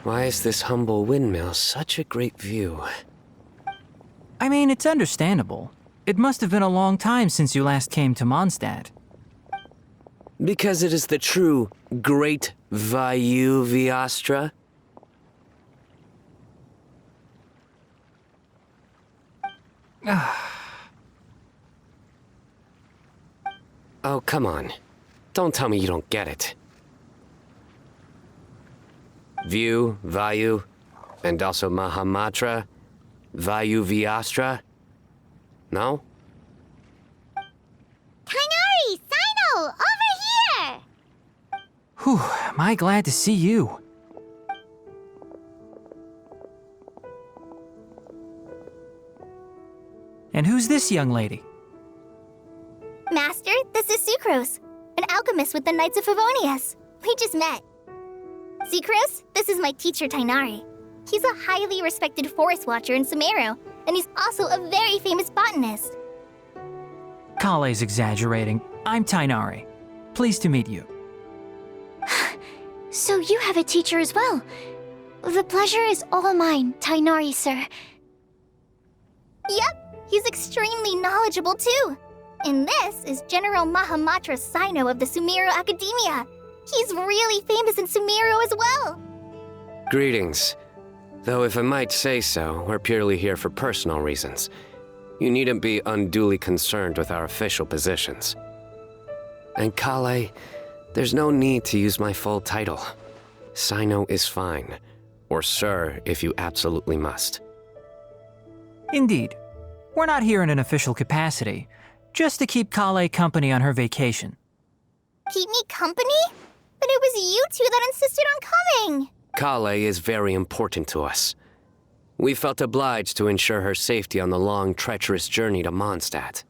Why is this humble windmill such a great view? I mean, it's understandable. It must have been a long time since you last came to Mondstadt. Because it is the true Great Vayu Viastra? Oh, come on. Don't tell me you don't get it. View, Vayu, and also Mahamatra, Vayu Viastra? No? Kainari! Sino! Over here! Whew, am I glad to see you. And who's this young lady? Master, this is Sucrose, an alchemist with the Knights of Favonius. We just met. Sucrose, this is my teacher Tainari. He's a highly respected forest watcher in Sumeru, and he's also a very famous botanist. Kale's exaggerating. I'm Tainari. Pleased to meet you. So you have a teacher as well. The pleasure is all mine, Tainari, sir. Yep, he's extremely knowledgeable too. And this is General Mahamatra Sino of the Sumeru Academia. He's really famous in Sumeru as well. Greetings. Though if I might say so, we're purely here for personal reasons. You needn't be unduly concerned with our official positions. And Kale, there's no need to use my full title. Sino is fine. Or sir, if you absolutely must. Indeed. We're not here in an official capacity, just to keep Kale company on her vacation. Keep me company? But it was you two that insisted on coming. Kale is very important to us. We felt obliged to ensure her safety on the long, treacherous journey to Mondstadt.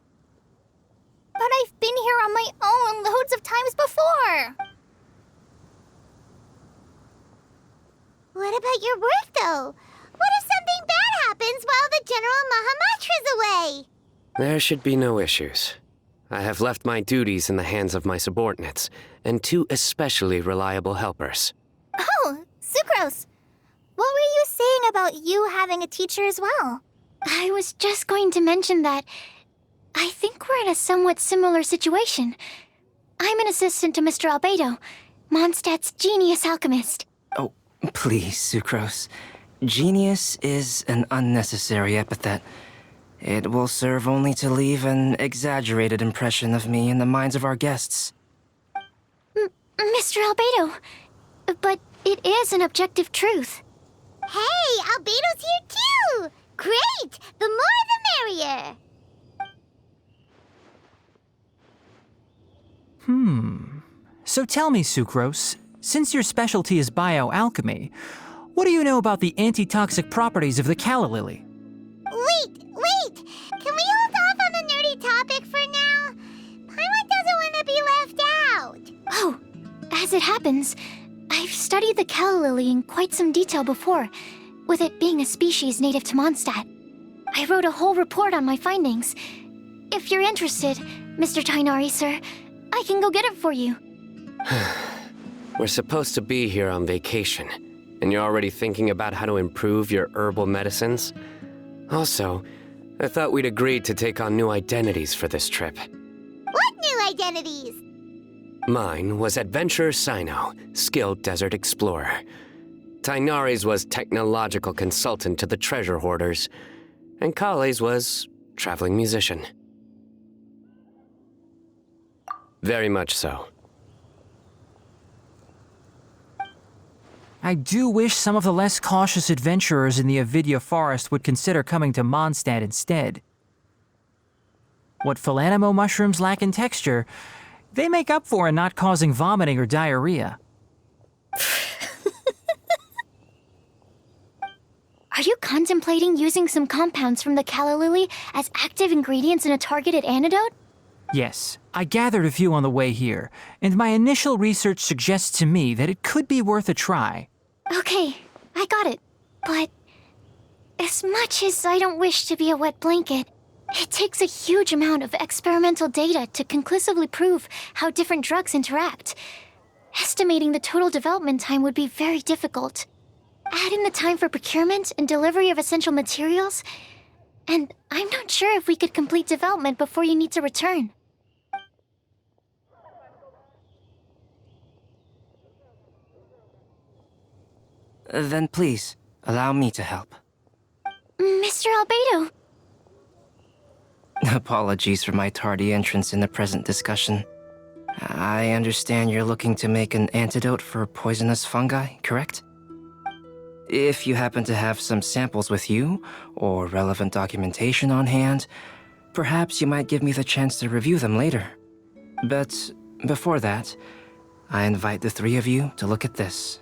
But I've been here on my own loads of times before. What about your work, though? What if something bad happens while the General Mahamatra's away? There should be no issues. I have left my duties in the hands of my subordinates, and two especially reliable helpers. Oh, Sucrose. What were you saying about you having a teacher as well? I was just going to mention that I think we're in a somewhat similar situation. I'm an assistant to Mr. Albedo, Mondstadt's genius alchemist. Oh, please, Sucrose. Genius is an unnecessary epithet. It will serve only to leave an exaggerated impression of me in the minds of our guests. Mr. Albedo, but it is an objective truth. Hey, Albedo's here too! Great! The more the merrier! So tell me, Sucrose, since your specialty is bioalchemy, what do you know about the antitoxic properties of the calla lily? Wait! Can we hold off on the nerdy topic for now? Paimon doesn't want to be left out. Oh, as it happens, I've studied the calla lily in quite some detail before, with it being a species native to Mondstadt. I wrote a whole report on my findings. If you're interested, Mr. Tainari, sir, I can go get it for you. We're supposed to be here on vacation, and you're already thinking about how to improve your herbal medicines? Also, I thought we'd agreed to take on new identities for this trip. What new identities? Mine was Adventurer Sino, skilled desert explorer. Tainari's was technological consultant to the treasure hoarders, and Kale's was traveling musician. Very much so. I do wish some of the less cautious adventurers in the Avidya forest would consider coming to Mondstadt instead. What Philanimo mushrooms lack in texture, they make up for in not causing vomiting or diarrhea. Are you contemplating using some compounds from the calla lily as active ingredients in a targeted antidote? Yes, I gathered a few on the way here, and my initial research suggests to me that it could be worth a try. Okay, I got it. But as much as I don't wish to be a wet blanket, it takes a huge amount of experimental data to conclusively prove how different drugs interact. Estimating the total development time would be very difficult. add in the time for procurement and delivery of essential materials, and I'm not sure if we could complete development before you need to return. Then please, allow me to help. Mr. Albedo. Apologies for my tardy entrance in the present discussion. I understand you're looking to make an antidote for poisonous fungi, correct? If you happen to have some samples with you, or relevant documentation on hand, perhaps you might give me the chance to review them later. But before that, I invite the three of you to look at this.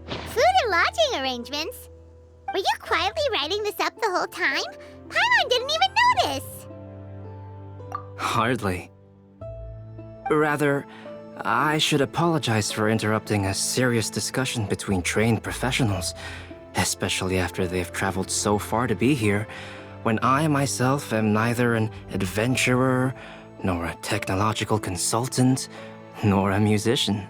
Food and lodging arrangements? Were you quietly writing this up the whole time? Paimon didn't even notice! Hardly. Rather, I should apologize for interrupting a serious discussion between trained professionals, especially after they've traveled so far to be here, when I myself am neither an adventurer, nor a technological consultant, nor a musician.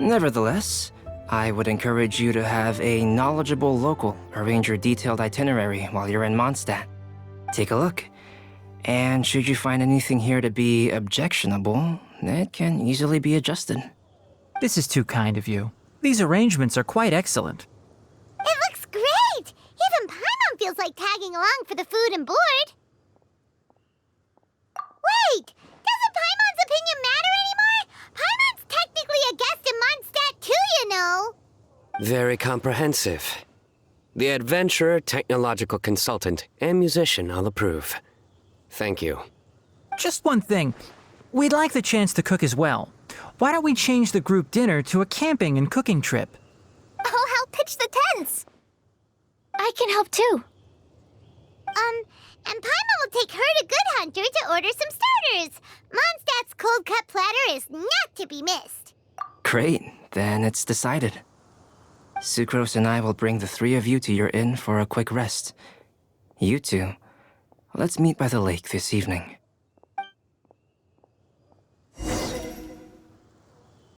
Nevertheless, I would encourage you to have a knowledgeable local arrange your detailed itinerary while you're in Mondstadt. Take a look, and should you find anything here to be objectionable, it can easily be adjusted. This is too kind of you. These arrangements are quite excellent. It looks great! Even Paimon feels like tagging along for the food and board. Wait! Doesn't Paimon's opinion matter anymore? Paimon's technically a guest in Mondstadt too, you know! Very comprehensive. The adventurer, technological consultant, and musician all approve. Thank you. Just one thing. We'd like the chance to cook as well. Why don't we change the group dinner to a camping and cooking trip? I'll help pitch the tents! I can help too. And Paimon will take her to Good Hunter to order some starters. Mondstadt's cold-cut platter is not to be missed. Great, then it's decided. Sucrose and I will bring the three of you to your inn for a quick rest. You two, let's meet by the lake this evening.